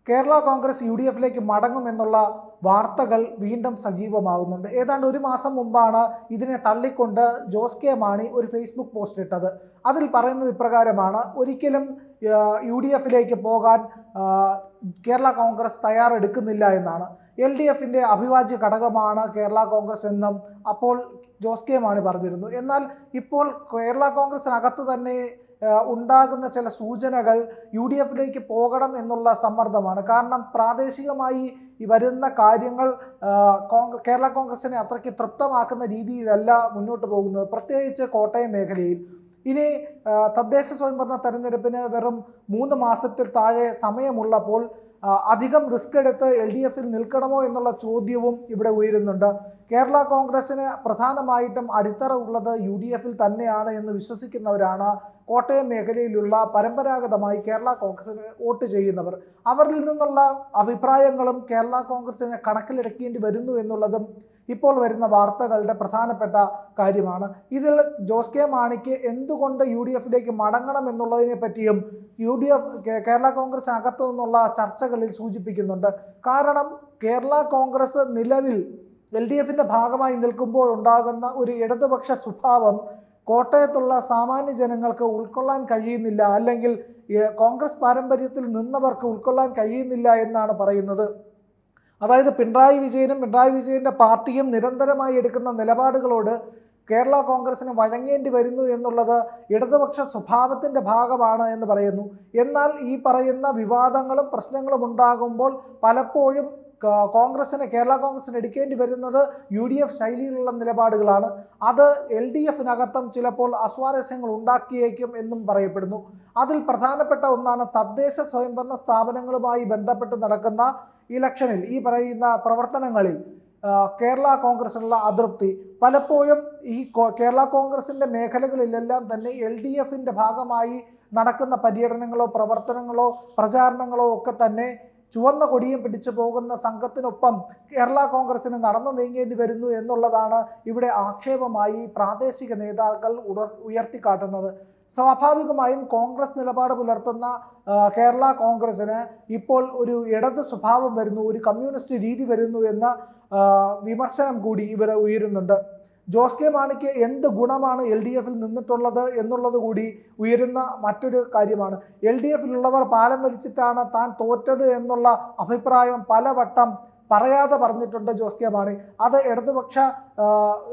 കേരള കോൺഗ്രസ് UDFിലേക്ക് മടങ്ങുമെന്നുള്ള വാർത്തകൾ വീണ്ടും സജീവമാകുന്നുണ്ട്. ഏതാണ്ട് ഒരു മാസം മുമ്പാണ് ഇതിനെ തള്ളിക്കൊണ്ട് ജോസ് കെ മാണി ഒരു ഫേസ്ബുക്ക് പോസ്റ്റ് ഇട്ടത്. അതിൽ പറയുന്നത് ഇപ്രകാരമാണ്: ഒരിക്കലും UDFിലേക്ക് പോകാൻ കേരള കോൺഗ്രസ് തയ്യാറെടുക്കുന്നില്ല എന്നാണ്. LDFിൻ്റെ അവിഭാജ്യ ഘടകമാണ് കേരള കോൺഗ്രസ് എന്നും അപ്പോൾ ജോസ് കെ മാണി പറഞ്ഞിരുന്നു. എന്നാൽ ഇപ്പോൾ കേരള കോൺഗ്രസിനകത്ത് തന്നെ ഉണ്ടാകുന്ന ചില സൂചനകൾ UDFിലേക്ക് പോകണം എന്നുള്ള സമ്മർദ്ദമാണ്. കാരണം പ്രാദേശികമായി ഈ വരുന്ന കാര്യങ്ങൾ കേരള കോൺഗ്രസിനെ അത്രയ്ക്ക് തൃപ്തമാക്കുന്ന രീതിയിലല്ല മുന്നോട്ട് പോകുന്നത്, പ്രത്യേകിച്ച് കോട്ടയം മേഖലയിൽ. ഇനി തദ്ദേശ സ്വയംഭരണ തെരഞ്ഞെടുപ്പിന് വെറും 3 മാസത്തിൽ താഴെ സമയമുള്ളപ്പോൾ അധികം റിസ്ക് എടുത്ത് LDFിൽ നിൽക്കണമോ എന്നുള്ള ചോദ്യവും ഇവിടെ ഉയരുന്നുണ്ട്. കേരള കോൺഗ്രസിന് പ്രധാനമായിട്ടും അടിത്തറ ഉള്ളത് UDFിൽ തന്നെയാണ് എന്ന് വിശ്വസിക്കുന്നവരാണ് കോട്ടയം മേഖലയിലുള്ള പരമ്പരാഗതമായി കേരള കോൺഗ്രസിന് വോട്ട് ചെയ്യുന്നവർ. അവരിൽ നിന്നുള്ള അഭിപ്രായങ്ങളും കേരള കോൺഗ്രസിനെ കണക്കിലെടുക്കേണ്ടി വരുന്നു എന്നുള്ളതും ഇപ്പോൾ വരുന്ന വാർത്തകളുടെ പ്രധാനപ്പെട്ട കാര്യമാണ്. ഇതിൽ ജോസ് കെ മാണിക്ക് എന്തുകൊണ്ട് UDFിലേക്ക് മടങ്ങണം എന്നുള്ളതിനെ പറ്റിയും കേരള കോൺഗ്രസിനകത്തു നിന്നുള്ള ചർച്ചകളിൽ സൂചിപ്പിക്കുന്നുണ്ട്. കാരണം കേരള കോൺഗ്രസ് നിലവിൽ LDFിൻ്റെ ഭാഗമായി നിൽക്കുമ്പോൾ ഉണ്ടാകുന്ന ഒരു ഇടതുപക്ഷ സ്വഭാവം കോട്ടയത്തുള്ള സാമാന്യ ജനങ്ങൾക്ക് ഉൾക്കൊള്ളാൻ കഴിയുന്നില്ല, അല്ലെങ്കിൽ കോൺഗ്രസ് പാരമ്പര്യത്തിൽ നിന്നവർക്ക് ഉൾക്കൊള്ളാൻ കഴിയുന്നില്ല എന്നാണ് പറയുന്നത്. അതായത് പിണറായി വിജയൻ്റെ പാർട്ടിയും നിരന്തരമായി എടുക്കുന്ന നിലപാടുകളോട് കേരള കോൺഗ്രസിന് വഴങ്ങേണ്ടി വരുന്നു എന്നുള്ളത് ഇടതുപക്ഷ സ്വഭാവത്തിൻ്റെ ഭാഗമാണ് എന്ന് പറയുന്നു. എന്നാൽ ഈ പറയുന്ന വിവാദങ്ങളും പ്രശ്നങ്ങളും ഉണ്ടാകുമ്പോൾ പലപ്പോഴും കേരള കോൺഗ്രസിന് എടുക്കേണ്ടി വരുന്നത് UDF ശൈലിയിലുള്ള നിലപാടുകളാണ്. അത് LDFിനകത്തും ചിലപ്പോൾ അസ്വാരസ്യങ്ങൾ ഉണ്ടാക്കിയേക്കും എന്നും പറയപ്പെടുന്നു. അതിൽ പ്രധാനപ്പെട്ട ഒന്നാണ് തദ്ദേശ സ്വയംഭരണ സ്ഥാപനങ്ങളുമായി ബന്ധപ്പെട്ട് നടക്കുന്ന ഇലക്ഷനിൽ, ഈ പറയുന്ന പ്രവർത്തനങ്ങളിൽ കേരള കോൺഗ്രസിനുള്ള അതൃപ്തി. പലപ്പോഴും ഈ കേരള കോൺഗ്രസിൻ്റെ മേഖലകളിലെല്ലാം തന്നെ LDFിൻ്റെ ഭാഗമായി നടക്കുന്ന പര്യടനങ്ങളോ പ്രവർത്തനങ്ങളോ പ്രചാരണങ്ങളോ ഒക്കെ തന്നെ ചുവന്ന കൊടിയും പിടിച്ചു പോകുന്ന സംഘത്തിനൊപ്പം കേരള കോൺഗ്രസിന് നടന്നു നീങ്ങേണ്ടി വരുന്നു എന്നുള്ളതാണ് ഇവിടെ ആക്ഷേപമായി പ്രാദേശിക നേതാക്കൾ ഉയർത്തിക്കാട്ടുന്നത്. സ്വാഭാവികമായും കോൺഗ്രസ് നിലപാട് പുലർത്തുന്ന കേരള കോൺഗ്രസിന് ഇപ്പോൾ ഒരു ഇടത് സ്വഭാവം വരുന്നു, ഒരു കമ്മ്യൂണിസ്റ്റ് രീതി വരുന്നു എന്ന വിമർശനം കൂടി ഇവർ ഉയരുന്നുണ്ട്. ജോസ് കെ മാണിക്ക് എന്ത് ഗുണമാണ് LDFിൽ നിന്നിട്ടുള്ളത് എന്നുള്ളത് കൂടി ഉയരുന്ന മറ്റൊരു കാര്യമാണ്. LDFിലുള്ളവർ പാലം വലിച്ചിട്ടാണ് താൻ തോറ്റത് എന്നുള്ള അഭിപ്രായം പലവട്ടം പറയാതെ പറഞ്ഞിട്ടുണ്ട് ജോസ് കെ മാണി. അത്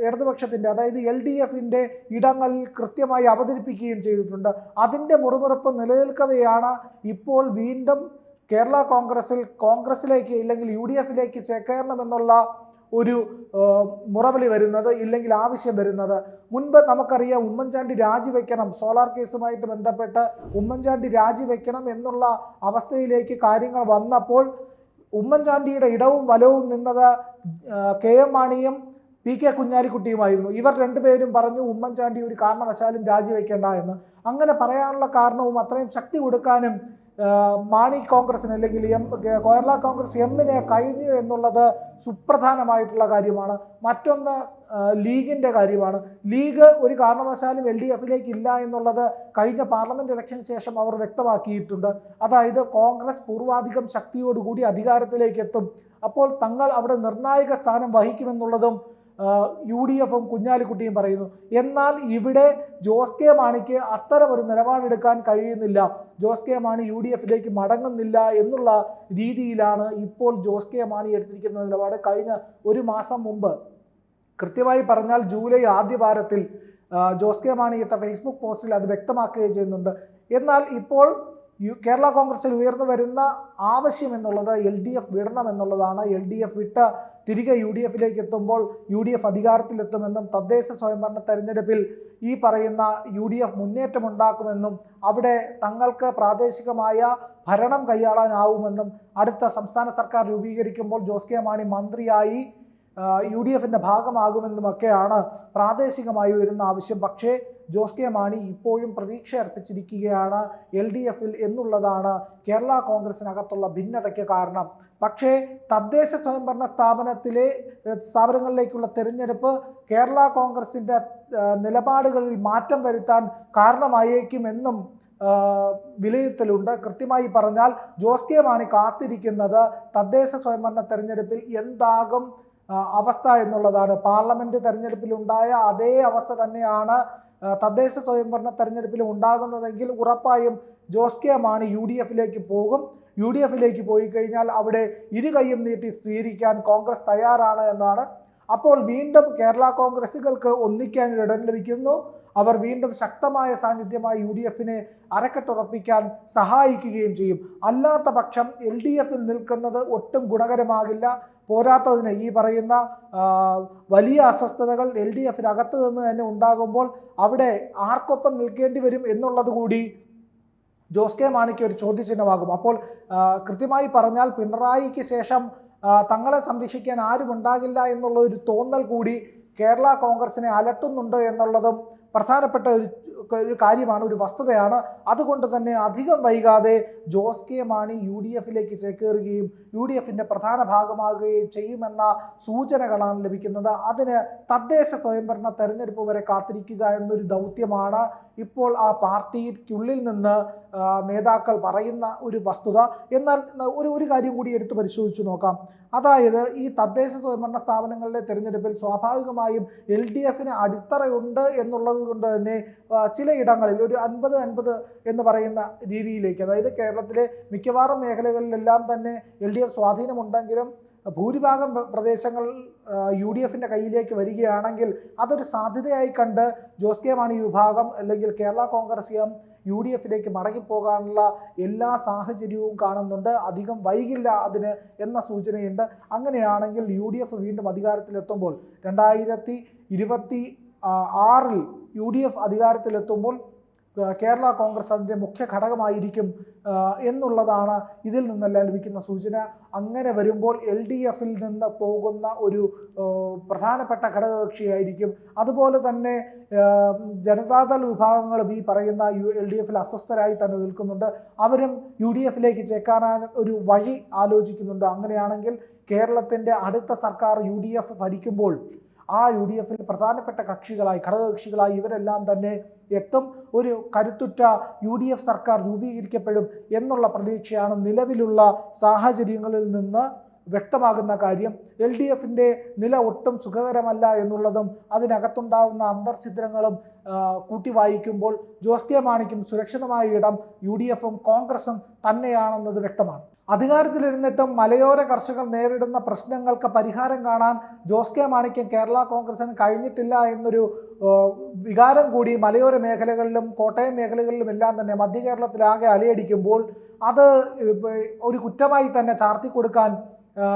ഇടതുപക്ഷത്തിൻ്റെ, അതായത് LDFിൻ്റെ ഇടങ്ങളിൽ കൃത്യമായി അവതരിപ്പിക്കുകയും ചെയ്തിട്ടുണ്ട്. അതിൻ്റെ മുറുമുറുപ്പ് നിലനിൽക്കവെയാണ് ഇപ്പോൾ വീണ്ടും കേരള കോൺഗ്രസിലേക്ക് ഇല്ലെങ്കിൽ UDFിലേക്ക് ചേക്കേറണമെന്നുള്ള ഒരു മുറവിളി വരുന്നത്, ഇല്ലെങ്കിൽ ആവശ്യം വരുന്നത്. മുൻപ് നമുക്കറിയാം, ഉമ്മൻചാണ്ടി രാജിവെക്കണം, സോളാർ കേസുമായിട്ട് ബന്ധപ്പെട്ട് ഉമ്മൻചാണ്ടി രാജിവെക്കണം എന്നുള്ള അവസ്ഥയിലേക്ക് കാര്യങ്ങൾ വന്നപ്പോൾ ഉമ്മൻചാണ്ടിയുടെ ഇടവും വലവും നിന്നത് KM മാണിയും PK കുഞ്ഞാലിക്കുട്ടിയുമായിരുന്നു. ഇവർ രണ്ടുപേരും പറഞ്ഞു ഉമ്മൻചാണ്ടി ഒരു കാരണവശാലും രാജിവെക്കേണ്ട എന്ന്. അങ്ങനെ പറയാനുള്ള കാരണവും അത്രയും ശക്തി കൊടുക്കാനും മാണി കോൺഗ്രസിന് അല്ലെങ്കിൽ കേരള കോൺഗ്രസ് എമ്മിനെ കഴിഞ്ഞു എന്നുള്ളത് സുപ്രധാനമായിട്ടുള്ള കാര്യമാണ്. മറ്റൊന്ന് ലീഗിൻ്റെ കാര്യമാണ്. ലീഗ് ഒരു കാരണവശാലും LDFിലേക്ക് ഇല്ല എന്നുള്ളത് കഴിഞ്ഞ പാർലമെൻറ്റ് ഇലക്ഷന് ശേഷം അവർ വ്യക്തമാക്കിയിട്ടുണ്ട്. അതായത് കോൺഗ്രസ് പൂർവാധികം ശക്തിയോടുകൂടി അധികാരത്തിലേക്ക് എത്തും, അപ്പോൾ തങ്ങൾ അവിടെ നിർണായക സ്ഥാനം വഹിക്കുമെന്നുള്ളതും UDFും കുഞ്ഞാലിക്കുട്ടിയും പറയുന്നു. എന്നാൽ ഇവിടെ ജോസ് കെ മാണിക്ക് അത്തരം ഒരു നിലപാടെടുക്കാൻ കഴിയുന്നില്ല. ജോസ് കെ മാണി UDFിലേക്ക് മടങ്ങുന്നില്ല എന്നുള്ള രീതിയിലാണ് ഇപ്പോൾ ജോസ് കെ മാണി എടുത്തിരിക്കുന്ന നിലപാട്. കഴിഞ്ഞ ഒരു മാസം മുമ്പ്, കൃത്യമായി പറഞ്ഞാൽ ജൂലൈ ആദ്യ വാരത്തിൽ ജോസ് കെ മാണി ഇട്ട ഫേസ്ബുക്ക് പോസ്റ്റിൽ അത് വ്യക്തമാക്കുകയും ചെയ്യുന്നുണ്ട്. എന്നാൽ ഇപ്പോൾ കേരള കോൺഗ്രസിൽ ഉയർന്നു വരുന്ന ആവശ്യം എന്നുള്ളത് LDF വിടണം എന്നുള്ളതാണ്. LDF വിട്ട് തിരികെ UDFിലേക്ക് എത്തുമ്പോൾ UDF അധികാരത്തിലെത്തുമെന്നും തദ്ദേശ സ്വയംഭരണ തെരഞ്ഞെടുപ്പിൽ ഈ പറയുന്ന UDF മുന്നേറ്റമുണ്ടാക്കുമെന്നും അവിടെ തങ്ങൾക്ക് പ്രാദേശികമായ ഭരണം കൈയാളാനാവുമെന്നും അടുത്ത സംസ്ഥാന സർക്കാർ രൂപീകരിക്കുമ്പോൾ ജോസ് കെ മാണി മന്ത്രിയായി UDFിൻ്റെ ഭാഗമാകുമെന്നുമൊക്കെയാണ് പ്രാദേശികമായി വരുന്ന ആവശ്യം. പക്ഷേ ജോസ് കെ മാണി ഇപ്പോഴും പ്രതീക്ഷ അർപ്പിച്ചിരിക്കുകയാണ് LDFിൽ എന്നുള്ളതാണ് കേരള കോൺഗ്രസിനകത്തുള്ള ഭിന്നതയ്ക്ക് കാരണം. പക്ഷേ തദ്ദേശ സ്വയംഭരണ സ്ഥാപനങ്ങളിലേക്കുള്ള തിരഞ്ഞെടുപ്പ് കേരള കോൺഗ്രസിൻ്റെ നിലപാടുകളിൽ മാറ്റം വരുത്താൻ കാരണമായേക്കുമെന്നും വിലയിരുത്തലുണ്ട്. കൃത്യമായി പറഞ്ഞാൽ ജോസ് കെ മാണി കാത്തിരിക്കുന്നത് തദ്ദേശ സ്വയംഭരണ തെരഞ്ഞെടുപ്പിൽ എന്താകും അവസ്ഥ എന്നുള്ളതാണ്. പാർലമെന്റ് തെരഞ്ഞെടുപ്പിലുണ്ടായ അതേ അവസ്ഥ തന്നെയാണ് തദ്ദേശ സ്വയംഭരണ തെരഞ്ഞെടുപ്പിൽ ഉണ്ടാകുന്നതെങ്കിൽ ഉറപ്പായും ജോസ് കെ മാണി UDF പോകും. UDF പോയി കഴിഞ്ഞാൽ അവിടെ ഇരു കൈയും നീട്ടി സ്വീകരിക്കാൻ കോൺഗ്രസ് തയ്യാറാണ് എന്നാണ്. അപ്പോൾ വീണ്ടും കേരള കോൺഗ്രസുകൾക്ക് ഒന്നിക്കാൻ ഇടം ലഭിക്കുന്നു. അവർ വീണ്ടും ശക്തമായ സാന്നിധ്യമായി UDF അരക്കെട്ടുറപ്പിക്കാൻ സഹായിക്കുകയും ചെയ്യും. അല്ലാത്ത പക്ഷം LDF നിൽക്കുന്നത് ഒട്ടും ഗുണകരമാകില്ല. പോരാത്തതിന് ഈ പറയുന്ന വലിയ അസ്വസ്ഥതകൾ LDF നിന്ന് തന്നെ ഉണ്ടാകുമ്പോൾ അവിടെ ആർക്കൊപ്പം നിൽക്കേണ്ടി വരും എന്നുള്ളത് കൂടി ജോസ് കെ മാണിക്ക് ഒരു ചോദ്യചിഹ്നമാകും. അപ്പോൾ കൃത്യമായി പറഞ്ഞാൽ പിണറായിക്ക് ശേഷം തങ്ങളെ സംരക്ഷിക്കാൻ ആരും ഉണ്ടാകില്ല എന്നുള്ള ഒരു തോന്നൽ കൂടി കേരള കോൺഗ്രസിനെ അലട്ടുന്നുണ്ട് എന്നുള്ളതും പ്രധാനപ്പെട്ട ഒരു കാര്യമാണ്, ഒരു വസ്തുതയാണ്. അതുകൊണ്ട് തന്നെ അധികം വൈകാതെ Jose K Mani UDF ചേക്കേറുകയും UDF പ്രധാന ഭാഗമാകുകയും ചെയ്യുമെന്ന സൂചനകളാണ് ലഭിക്കുന്നത്. അതിന് തദ്ദേശ സ്വയംഭരണ തെരഞ്ഞെടുപ്പ് വരെ കാത്തിരിക്കുക എന്നൊരു ദൗത്യമാണ് ഇപ്പോൾ ആ പാർട്ടിക്കുള്ളിൽ നിന്ന് നേതാക്കൾ പറയുന്ന ഒരു വസ്തുത. എന്നാൽ ഒരു കാര്യം കൂടി എടുത്തു പരിശോധിച്ചു നോക്കാം. അതായത് ഈ തദ്ദേശ സ്വയംഭരണ സ്ഥാപനങ്ങളിലെ തെരഞ്ഞെടുപ്പിൽ സ്വാഭാവികമായും LDF അടിത്തറയുണ്ട് എന്നുള്ളത് കൊണ്ട് തന്നെ ചിലയിടങ്ങളിൽ ഒരു 50-50 എന്ന് പറയുന്ന രീതിയിലേക്ക്, അതായത് കേരളത്തിലെ മിക്കവാറും മേഖലകളിലെല്ലാം തന്നെ LDF സ്വാധീനമുണ്ടെങ്കിലും ഭൂരിഭാഗം പ്രദേശങ്ങൾ UDF കയ്യിലേക്ക് വരികയാണെങ്കിൽ അതൊരു സാധ്യതയായി കണ്ട് ജോസ് കെ മാണി വിഭാഗം അല്ലെങ്കിൽ കേരള കോൺഗ്രസ് UDF മടങ്ങിപ്പോകാനുള്ള എല്ലാ സാഹചര്യവും കാണുന്നുണ്ട്. അധികം വൈകില്ല അതിന് എന്ന സൂചനയുണ്ട്. അങ്ങനെയാണെങ്കിൽ UDF വീണ്ടും അധികാരത്തിലെത്തുമ്പോൾ 2026 UDF അധികാരത്തിലെത്തുമ്പോൾ കേരള കോൺഗ്രസ് അതിൻ്റെ മുഖ്യ ഘടകമായിരിക്കും എന്നുള്ളതാണ് ഇതിൽ നിന്നെല്ലാം ലഭിക്കുന്ന സൂചന. അങ്ങനെ വരുമ്പോൾ LDF നിന്ന് പോകുന്ന ഒരു പ്രധാനപ്പെട്ട ഘടകകക്ഷിയായിരിക്കും. അതുപോലെ തന്നെ ജനതാദൾ വിഭാഗങ്ങളും ഈ പറയുന്ന LDF അസ്വസ്ഥരായി തന്നെ നിൽക്കുന്നുണ്ട്. അവരും UDF ചേക്കാനാൻ ഒരു വഴി ആലോചിക്കുന്നുണ്ട്. അങ്ങനെയാണെങ്കിൽ കേരളത്തിൻ്റെ അടുത്ത സർക്കാർ UDF ഭരിക്കുമ്പോൾ ആ UDF പ്രധാനപ്പെട്ട കക്ഷികളായി ഘടകകക്ഷികളായി ഇവരെല്ലാം തന്നെ എത്തും. ഒരു കരുത്തുറ്റ UDF സർക്കാർ രൂപീകരിക്കപ്പെടും എന്നുള്ള പ്രതീക്ഷയാണ് നിലവിലുള്ള സാഹചര്യങ്ങളിൽ നിന്ന് വ്യക്തമാകുന്ന കാര്യം. LDF നില ഒട്ടും സുഖകരമല്ല എന്നുള്ളതും അതിനകത്തുണ്ടാവുന്ന അന്തർഛിദ്രങ്ങളും കൂട്ടി വായിക്കുമ്പോൾ ജോസ് കെ മാണിക്കും സുരക്ഷിതമായ ഇടം UDFും കോൺഗ്രസും തന്നെയാണെന്നത് വ്യക്തമാണ്. അധികാരത്തിലിരുന്നിട്ടും മലയോര കർഷകർ നേരിടുന്ന പ്രശ്നങ്ങൾക്ക് പരിഹാരം കാണാൻ ജോസ് കെ മാണിക്കും കേരള കോൺഗ്രസിന് കഴിഞ്ഞിട്ടില്ല എന്നൊരു വികാരം കൂടി മലയോര മേഖലകളിലും കോട്ടയം മേഖലകളിലും എല്ലാം തന്നെ മധ്യ കേരളത്തിലാകെ അലയടിക്കുമ്പോൾ അത് ഒരു കുറ്റമായി തന്നെ ചാർത്തി കൊടുക്കാൻ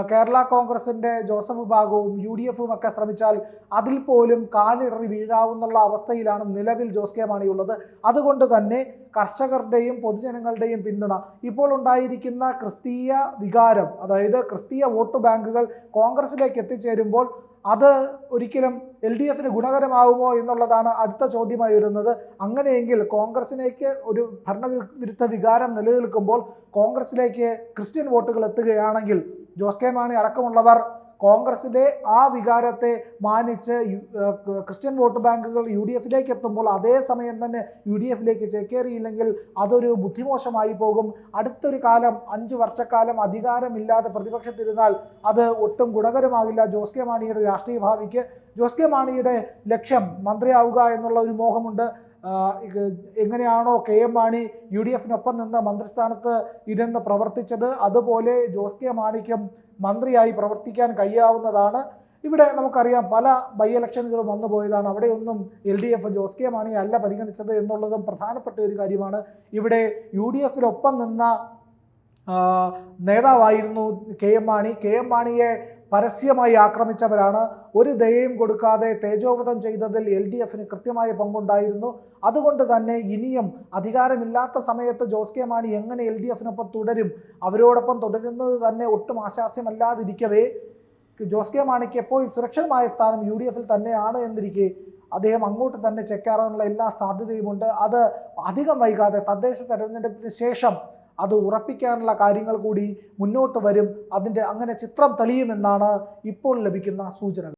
കേരള കോൺഗ്രസിൻ്റെ ജോസഫ് വിഭാഗവും UDFും ഒക്കെ ശ്രമിച്ചാൽ അതിൽ പോലും കാലിടറി വീഴാവുന്നുള്ള അവസ്ഥയിലാണ് നിലവിൽ ജോസ് കെ മാണിയുള്ളത്. അതുകൊണ്ട് തന്നെ കർഷകരുടെയും പൊതുജനങ്ങളുടെയും പിന്തുണ, ഇപ്പോൾ ഉണ്ടായിരിക്കുന്ന ക്രിസ്തീയ വികാരം, അതായത് ക്രിസ്തീയ വോട്ട് ബാങ്കുകൾ കോൺഗ്രസിലേക്ക് എത്തിച്ചേരുമ്പോൾ അത് ഒരിക്കലും LDF ഗുണകരമാവുമോ എന്നുള്ളതാണ് അടുത്ത ചോദ്യമായി വരുന്നത്. അങ്ങനെയെങ്കിൽ കോൺഗ്രസിലേക്ക് ഒരു ഭരണവിരുദ്ധ വികാരം നിലനിൽക്കുമ്പോൾ കോൺഗ്രസിലേക്ക് ക്രിസ്ത്യൻ വോട്ടുകൾ എത്തുകയാണെങ്കിൽ ജോസ് കെ മാണി അടക്കമുള്ളവർ കോൺഗ്രസിൻ്റെ ആ വികാരത്തെ മാനിച്ച് ക്രിസ്ത്യൻ വോട്ട് ബാങ്കുകൾ UDF എത്തുമ്പോൾ അതേസമയം തന്നെ UDF ചേക്കേറിയില്ലെങ്കിൽ അതൊരു ബുദ്ധിമോശമായി പോകും. അടുത്തൊരു കാലം 5 വർഷക്കാലം അധികാരമില്ലാതെ പ്രതിപക്ഷത്തിരുന്നാൽ അത് ഒട്ടും ഗുണകരമാകില്ല ജോസ് കെ മാണിയുടെ രാഷ്ട്രീയ ഭാവിക്ക്. ജോസ് കെ മാണിയുടെ ലക്ഷ്യം മന്ത്രിയാവുക എന്നുള്ള ഒരു മോഹമുണ്ട്. എങ്ങനെയാണോ KM മാണി UDFനൊപ്പം നിന്ന് മന്ത്രിസ്ഥാനത്ത് ഇരുന്ന് പ്രവർത്തിച്ചത്, അതുപോലെ ജോസ് കെ മാണിക്കും മന്ത്രിയായി പ്രവർത്തിക്കാൻ കഴിയാവുന്നതാണ്. ഇവിടെ നമുക്കറിയാം പല ബൈ ഇലക്ഷനുകളും വന്നു പോയതാണ്. അവിടെയൊന്നും LDF ജോസ് കെ മാണിയെ അല്ല പരിഗണിച്ചത് എന്നുള്ളതും പ്രധാനപ്പെട്ട ഒരു കാര്യമാണ്. ഇവിടെ UDFനൊപ്പം നിന്ന നേതാവായിരുന്നു KM മാണി. KM മാണിയെ പരസ്യമായി ആക്രമിച്ചവരാണ്. ഒരു ദയയും കൊടുക്കാതെ തേജോവധം ചെയ്തതിൽ LDFന് കൃത്യമായ പങ്കുണ്ടായിരുന്നു. അതുകൊണ്ട് തന്നെ ഇനിയും അധികാരമില്ലാത്ത സമയത്ത് ജോസ് കെ മാണി എങ്ങനെ LDFനൊപ്പം തുടരും, അവരോടൊപ്പം തുടരുന്നത് തന്നെ ഒട്ടും ആശാസ്യമല്ലാതിരിക്കവേ ജോസ് കെ മാണിക്ക് എപ്പോഴും സുരക്ഷിതമായ സ്ഥാനം UDFൽ തന്നെയാണ് എന്നിരിക്കെ അദ്ദേഹം അങ്ങോട്ട് തന്നെ ചെക്കാറാനുള്ള എല്ലാ സാധ്യതയുമുണ്ട്. അത് അധികം വൈകാതെ തദ്ദേശ തെരഞ്ഞെടുപ്പിന് ശേഷം അത് ഉറപ്പിക്കാനുള്ള കാര്യങ്ങൾ കൂടി മുന്നോട്ട് വരും. അങ്ങനെ ചിത്രം തെളിയുമെന്നാണ് ഇപ്പോൾ ലഭിക്കുന്ന സൂചനകൾ.